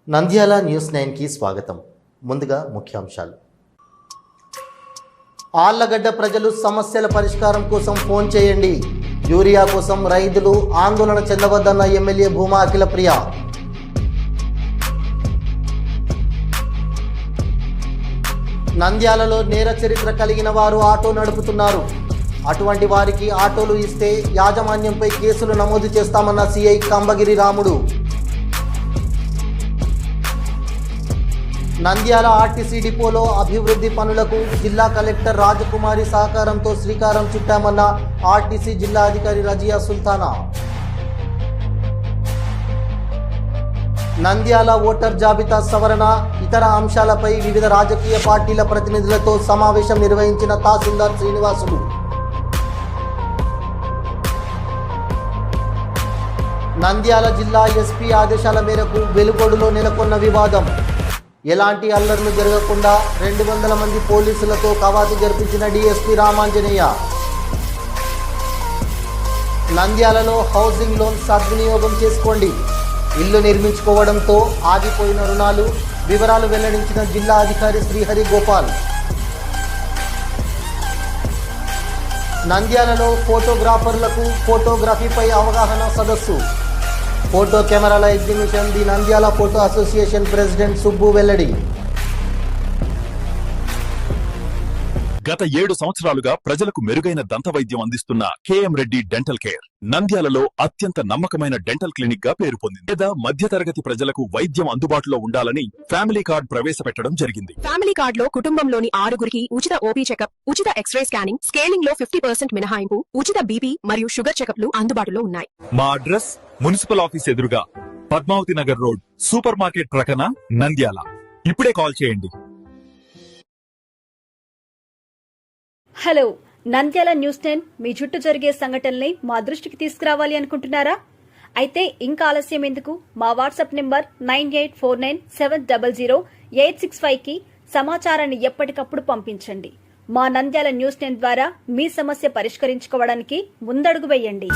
Nandyal news 9కి స్వాగతం. ముందుగా ముఖ్యాంశాలు. ఆళ్లగడ్డ ప్రజలు సమస్యల పరిష్కారం కోసం ఫోన్ చేయండి. యూరియా కోసం రైతులు ఆందోళన చెందవద్దన్న ఎమ్మెల్యే భూమా అఖిలప్రియ. నంద్యాలలో నేర చరిత్ర కలిగిన వారు ఆటో నడుపుతున్నారు. అటువంటి వారికి ఆటోలు ఇస్తే యాజమాన్యంపై కేసులు నమోదు చేస్తామన్న సిఐ కంబగిరి రాముడు. నంద్యాల ఆర్టీసీ డిపోలో అభివృద్ధి పనులకు జిల్లా కలెక్టర్ రాజకుమారి సహకారంతో శ్రీకారం చుట్టామన్న ఆర్టీసీ జిల్లా అధికారి రజియా సుల్తానా. నంద్యాల ఓటర్ జాబితా సవరణ ఇతర అంశాలపై వివిధ రాజకీయ పార్టీల ప్రతినిధులతో సమావేశం నిర్వహించిన తహసీల్దార్ శ్రీనివాసులు. నంద్యాల జిల్లా ఎస్పీ ఆదేశాల మేరకు వెలుగొడులో నెలకొన్న వివాదం. ఎలాంటి అల్లర్లు జరగకుండా 200 మంది పోలీసులతో కవాతు జరిపించిన డీఎస్పీ రామాంజనేయ. నంద్యాలలో హౌసింగ్ లోన్ సద్వినియోగం చేసుకోండి. ఇల్లు నిర్మించుకోవడంతో ఆగిపోయిన రుణాలు వివరాలు వెల్లడించిన జిల్లా అధికారి శ్రీహరి గోపాల్. నంద్యాలలో ఫోటోగ్రాఫర్లకు ఫోటోగ్రఫీపై అవగాహన సదస్సు. ఫోటో కెమెరాల exhibition the Nandyal photo association president Subbu వెల్లడి. గత 7 సంవత్సరాలుగా ప్రజలకు మెరుగైన దంతవైద్యం అందిస్తున్న కేఎం రెడ్డి డెంటల్ కేర్ నంద్యాలలో అత్యంత నమ్మకమైన డెంటల్ క్లినిక్ గా పేరు పొందింది. పేద మధ్యతరగతి ప్రజలకు వైద్యం అందుబాటులో ఉండాలని ఫ్యామిలీ కార్డ్ ప్రవేశపెట్టడం జరిగింది. ఫ్యామిలీ కార్డ్ లో కుటుంబంలోని 6గురికి ఉచిత ఓపీ చెకప్, ఉచిత ఎక్స్రే స్కానింగ్, స్కేలింగ్ లో 50% మినహాయింపు, ఉచిత బీపీ మరియు షుగర్ చెకప్లు అందుబాటులో ఉన్నాయి. మా అడ్రస్ మున్సిపల్ ఆఫీస్ ఎదురుగా Padmavati Nagar road, super market ప్రక్కన, నంద్యాల. ఇప్పుడే కాల్ చేయండి. హలో, నంద్యాల న్యూస్ 10 మీ చుట్టూ జరిగే సంఘటనల్ని మా దృష్టికి తీసుకురావాలి అనుకుంటున్నారా? అయితే ఇంకా ఆలస్యం ఎందుకు? మా వాట్సాప్ నెంబర్ 9849700865కి సమాచారాన్ని ఎప్పటికప్పుడు పంపించండి. మా నంద్యాల న్యూస్ 10 ద్వారా మీ సమస్య పరిష్కరించుకోవడానికి ముందడుగు వేయండి.